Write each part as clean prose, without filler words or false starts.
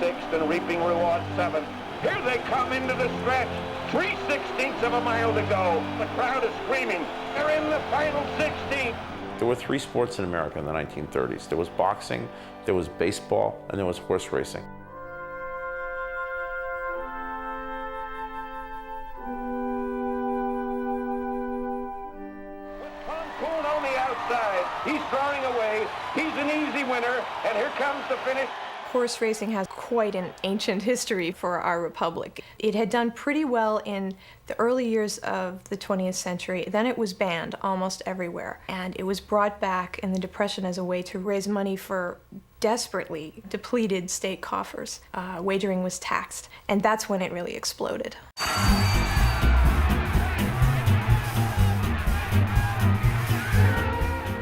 sixth and reaping reward seventh. Here they come into the stretch. 3/16 of a mile to go. The crowd is screaming. They're in the final 16. There were three sports in America in the 1930s. There was boxing, there was baseball, and there was horse racing. On the outside, he's drawing away. He's an easy winner, and here comes the finish. Horse racing has quite an ancient history for our republic. It had done pretty well in the early years of the 20th century. Then it was banned almost everywhere, and it was brought back in the Depression as a way to raise money for desperately depleted state coffers. Wagering was taxed, and that's when it really exploded.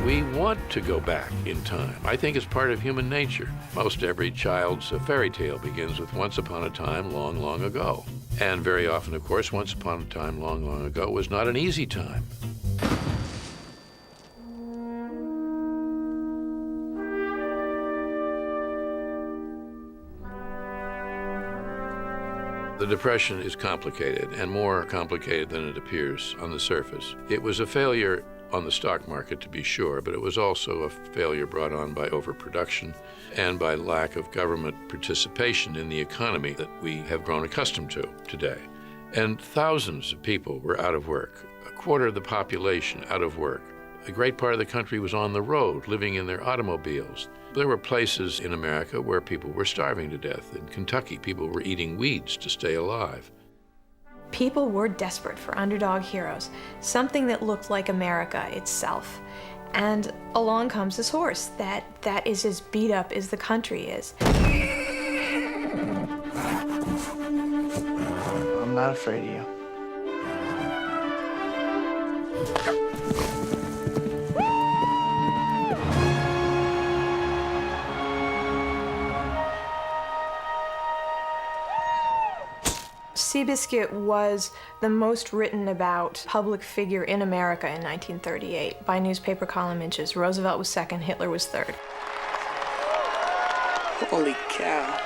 We want to go back in time. I think it's part of human nature. Most every child's fairy tale begins with once upon a time, long, long ago. And very often, of course, once upon a time, long, long ago was not an easy time. The Depression is complicated, and more complicated than it appears on the surface. It was a failure on the stock market, to be sure, but it was also a failure brought on by overproduction and by lack of government participation in the economy that we have grown accustomed to today. And thousands of people were out of work, a quarter of the population out of work. A great part of the country was on the road, living in their automobiles. There were places in America where people were starving to death. In Kentucky, people were eating weeds to stay alive. People were desperate for underdog heroes, something that looked like America itself. And along comes this horse that is as beat up as the country is. I'm not afraid of you. Seabiscuit was the most written about public figure in America in 1938 by newspaper column inches. Roosevelt was second, Hitler was third. Holy cow.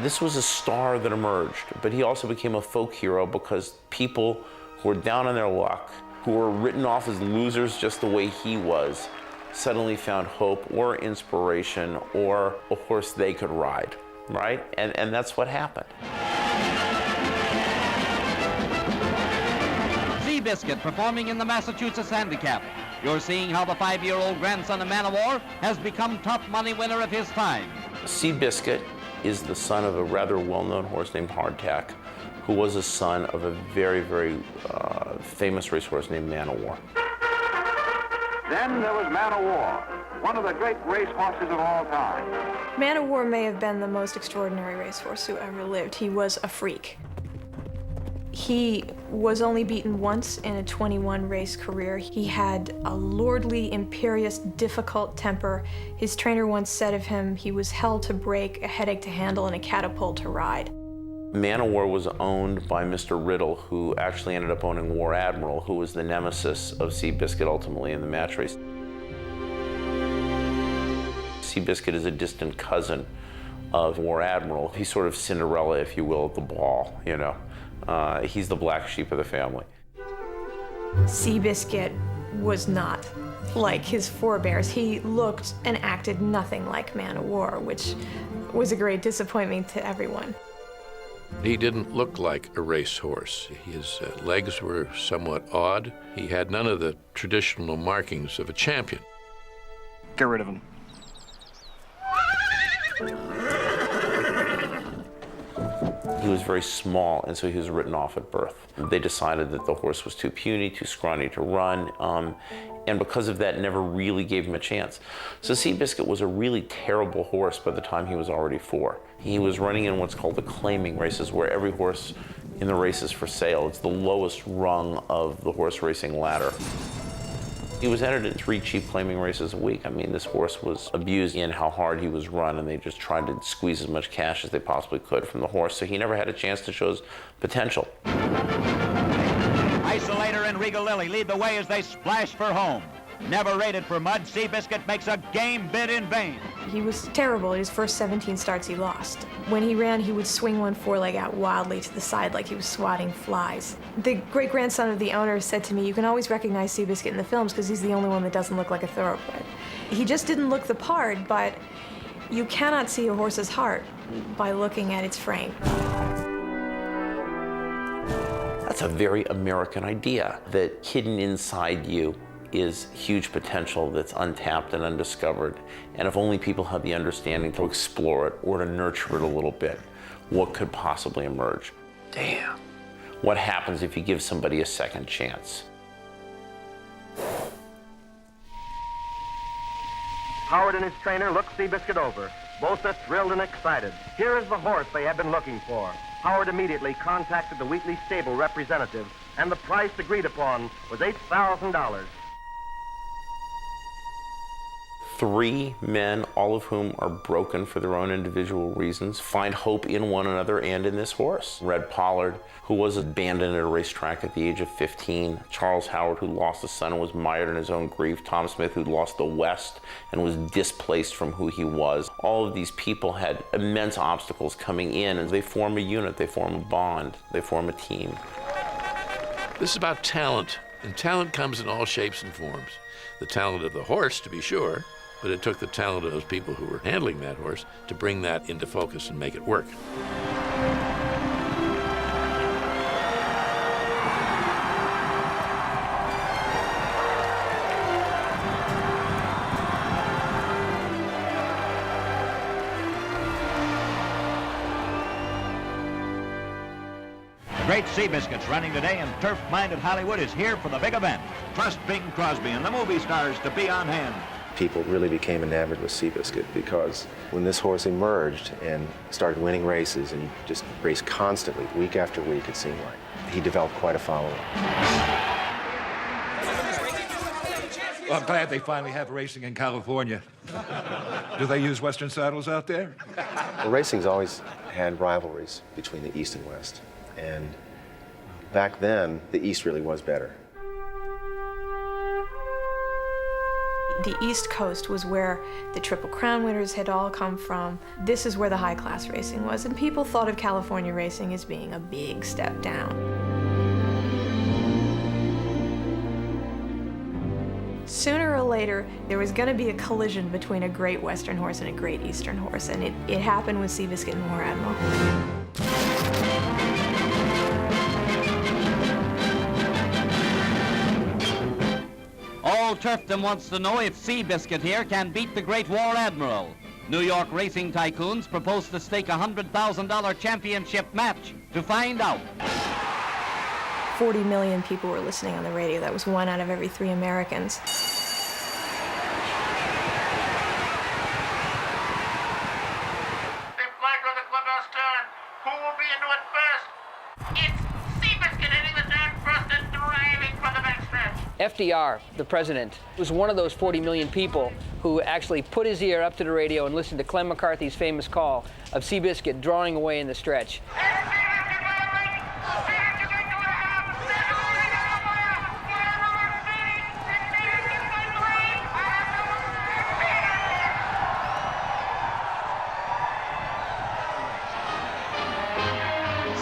This was a star that emerged, but he also became a folk hero because people who were down on their luck, who were written off as losers just the way he was, suddenly found hope or inspiration or a horse they could ride, right? And that's what happened. Seabiscuit performing in the Massachusetts Handicap. You're seeing how the 5-year-old grandson of Man o' War has become top money winner of his time. Seabiscuit is the son of a rather well-known horse named Hardtack, who was a son of a very, very famous racehorse named Man o' War. Then there was Man o' War, one of the great race horses of all time. Man o' War may have been the most extraordinary racehorse who ever lived. He was a freak. He was only beaten once in a 21 race career. He had a lordly, imperious, difficult temper. His trainer once said of him, he was hell to break, a headache to handle, and a catapult to ride. Man o' War was owned by Mr. Riddle, who actually ended up owning War Admiral, who was the nemesis of Seabiscuit ultimately in the match race. Seabiscuit is a distant cousin of War Admiral. He's sort of Cinderella, if you will, at the ball, you know. He's the black sheep of the family. Seabiscuit was not like his forebears. He looked and acted nothing like Man o' War, which was a great disappointment to everyone. He didn't look like a racehorse. His legs were somewhat odd. He had none of the traditional markings of a champion. Get rid of him. He was very small, and so he was written off at birth. They decided that the horse was too puny, too scrawny to run, and because of that, never really gave him a chance. So Seabiscuit was a really terrible horse by the time he was already 4. He was running in what's called the claiming races, where every horse in the race is for sale. It's the lowest rung of the horse racing ladder. He was entered in 3 cheap claiming races a week. I mean, this horse was abused in how hard he was run, and they just tried to squeeze as much cash as they possibly could from the horse, so he never had a chance to show his potential. Isolator and Regal Lily lead the way as they splash for home. Never rated for mud, Seabiscuit makes a game bid in vain. He was terrible. His first 17 starts he lost. When he ran, he would swing one foreleg out wildly to the side like he was swatting flies. The great-grandson of the owner said to me, "You can always recognize Seabiscuit in the films because he's the only one that doesn't look like a thoroughbred." He just didn't look the part, but you cannot see a horse's heart by looking at its frame. That's a very American idea, that hidden inside you is huge potential that's untapped and undiscovered. And if only people have the understanding to explore it or to nurture it a little bit, what could possibly emerge? Damn. What happens if you give somebody a second chance? Howard and his trainer looked Seabiscuit over. Both are thrilled and excited. Here is the horse they have been looking for. Howard immediately contacted the Wheatley stable representative, and the price agreed upon was $8,000. 3 men, all of whom are broken for their own individual reasons, find hope in one another and in this horse. Red Pollard, who was abandoned at a racetrack at the age of 15. Charles Howard, who lost a son and was mired in his own grief. Tom Smith, who lost the West and was displaced from who he was. All of these people had immense obstacles coming in, and they form a unit, they form a bond, they form a team. This is about talent, and talent comes in all shapes and forms. The talent of the horse, to be sure, but it took the talent of those people who were handling that horse to bring that into focus and make it work. The great Seabiscuit's running today, and turf-minded Hollywood is here for the big event. Trust Bing Crosby and the movie stars to be on hand. People really became enamored with Seabiscuit because when this horse emerged and started winning races, and he just raced constantly, week after week, it seemed like, he developed quite a following. Well, I'm glad they finally have racing in California. Do they use Western saddles out there? Well, racing's always had rivalries between the East and West. And back then, the East really was better. The East Coast was where the Triple Crown winners had all come from. This is where the high-class racing was, and people thought of California racing as being a big step down. Sooner or later, there was going to be a collision between a great Western horse and a great Eastern horse, and it happened with Seabiscuit and War Admiral. All Turfdom wants to know if Seabiscuit here can beat the great War Admiral. New York racing tycoons propose to stake a $100,000 championship match to find out. 40 million people were listening on the radio. That was 1 out of every 3 Americans. Big flag on the clubhouse turn. Who will be into it first? It's Seabiscuit hitting the turn first and driving for the backstretch. FDR, the president, was one of those 40 million people who actually put his ear up to the radio and listened to Clem McCarthy's famous call of Seabiscuit drawing away in the stretch.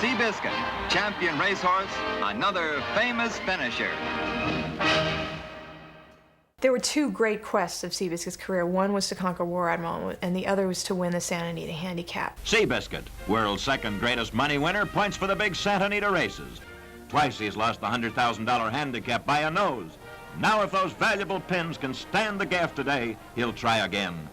Seabiscuit, champion racehorse, another famous finisher. There were 2 great quests of Seabiscuit's career. One was to conquer War Admiral, and the other was to win the Santa Anita Handicap. Seabiscuit, world's second greatest money winner, points for the big Santa Anita races. Twice he's lost the $100,000 handicap by a nose. Now if those valuable pins can stand the gaff today, he'll try again.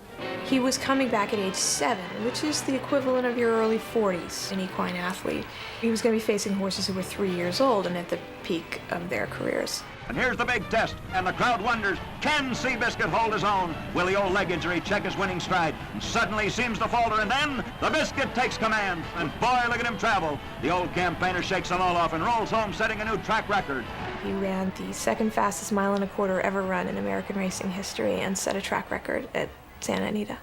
He was coming back at age 7, which is the equivalent of your early 40s, an equine athlete. He was going to be facing horses who were 3 years old and at the peak of their careers. And here's the big test, and the crowd wonders, can Seabiscuit hold his own? Will the old leg injury check his winning stride? And suddenly he seems to falter, and then the Biscuit takes command. And boy, look at him travel. The old campaigner shakes them all off and rolls home, setting a new track record. He ran the 2nd fastest 1.25 miles ever run in American racing history and set a track record at Santa Anita.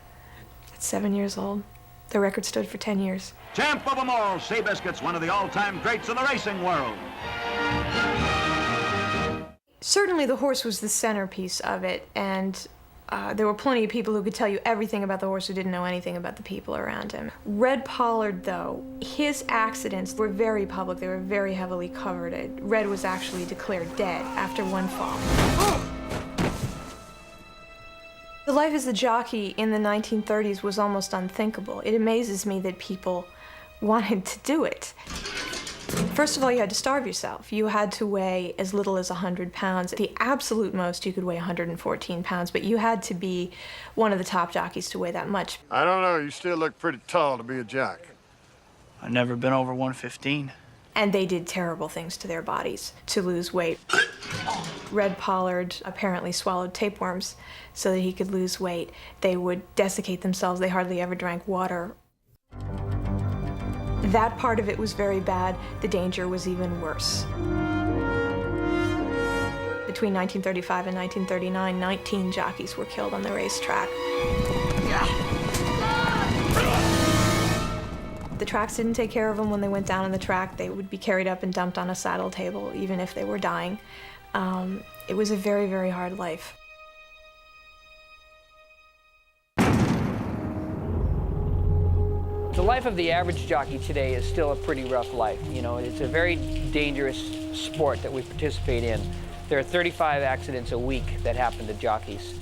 At 7 years old. The record stood for 10 years. Champ of them all, Seabiscuit's one of the all-time greats of the racing world. Certainly the horse was the centerpiece of it, and There were plenty of people who could tell you everything about the horse who didn't know anything about the people around him. Red Pollard, though, his accidents were very public. They were very heavily covered. Red was actually declared dead after one fall. The life as a jockey in the 1930s was almost unthinkable. It amazes me that people wanted to do it. First of all, you had to starve yourself. You had to weigh as little as 100 pounds. At the absolute most, you could weigh 114 pounds, but you had to be one of the top jockeys to weigh that much. I don't know, you still look pretty tall to be a jock. I've never been over 115. And they did terrible things to their bodies to lose weight. Red Pollard apparently swallowed tapeworms so that he could lose weight. They would desiccate themselves. They hardly ever drank water. That part of it was very bad. The danger was even worse. Between 1935 and 1939, 19 jockeys were killed on the racetrack. The tracks didn't take care of them when they went down on the track. They would be carried up and dumped on a saddle table, even if they were dying. It was a very, very hard life. The life of the average jockey today is still a pretty rough life. You know, it's a very dangerous sport that we participate in. There are 35 accidents a week that happen to jockeys.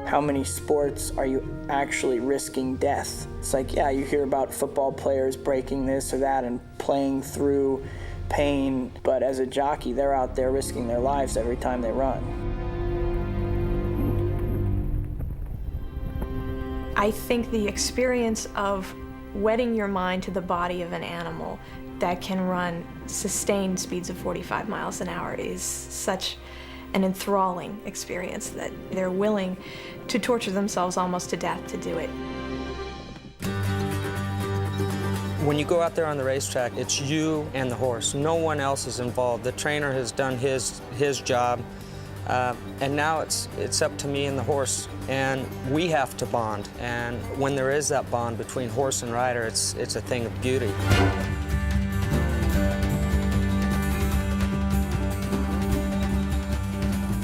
How many sports are you actually risking death? It's like, yeah, you hear about football players breaking this or that and playing through pain, but as a jockey, they're out there risking their lives every time they run. I think the experience of wetting your mind to the body of an animal that can run sustained speeds of 45 miles an hour is such an enthralling experience that they're willing to torture themselves almost to death to do it. When you go out there on the racetrack, it's you and the horse. No one else is involved. The trainer has done his job, and now it's up to me and the horse, and we have to bond. And when there is that bond between horse and rider, it's a thing of beauty.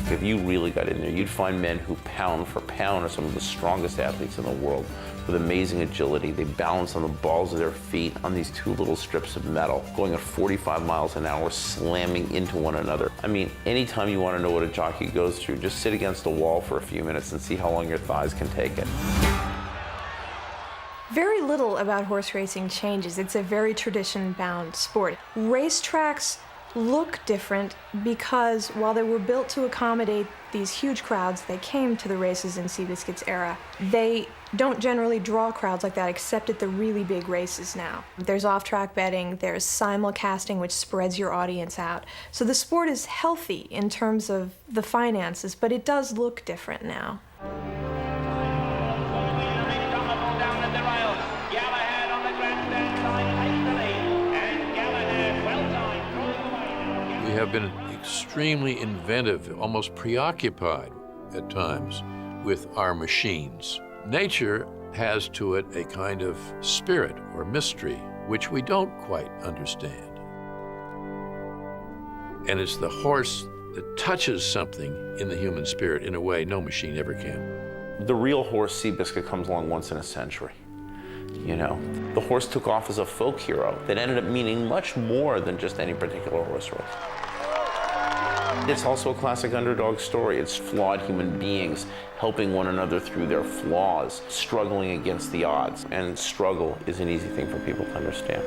If you really got in there, you'd find men who pound for pound are some of the strongest athletes in the world with amazing agility. They balance on the balls of their feet on these two little strips of metal, going at 45 miles an hour, slamming into one another. I mean, anytime you want to know what a jockey goes through, just sit against a wall for a few minutes and see how long your thighs can take it. Very little about horse racing changes. It's a very tradition-bound sport. Racetracks look different because while they were built to accommodate these huge crowds that came to the races in Seabiscuit's era, they don't generally draw crowds like that except at the really big races now. There's off-track betting, there's simulcasting, which spreads your audience out. So the sport is healthy in terms of the finances, but it does look different now. We have been extremely inventive, almost preoccupied at times with our machines. Nature has to it a kind of spirit or mystery which we don't quite understand. And it's the horse that touches something in the human spirit in a way no machine ever can. The real horse, Seabiscuit, comes along once in a century. You know, the horse took off as a folk hero that ended up meaning much more than just any particular horse race. It's also a classic underdog story. It's flawed human beings helping one another through their flaws, struggling against the odds. And struggle is an easy thing for people to understand.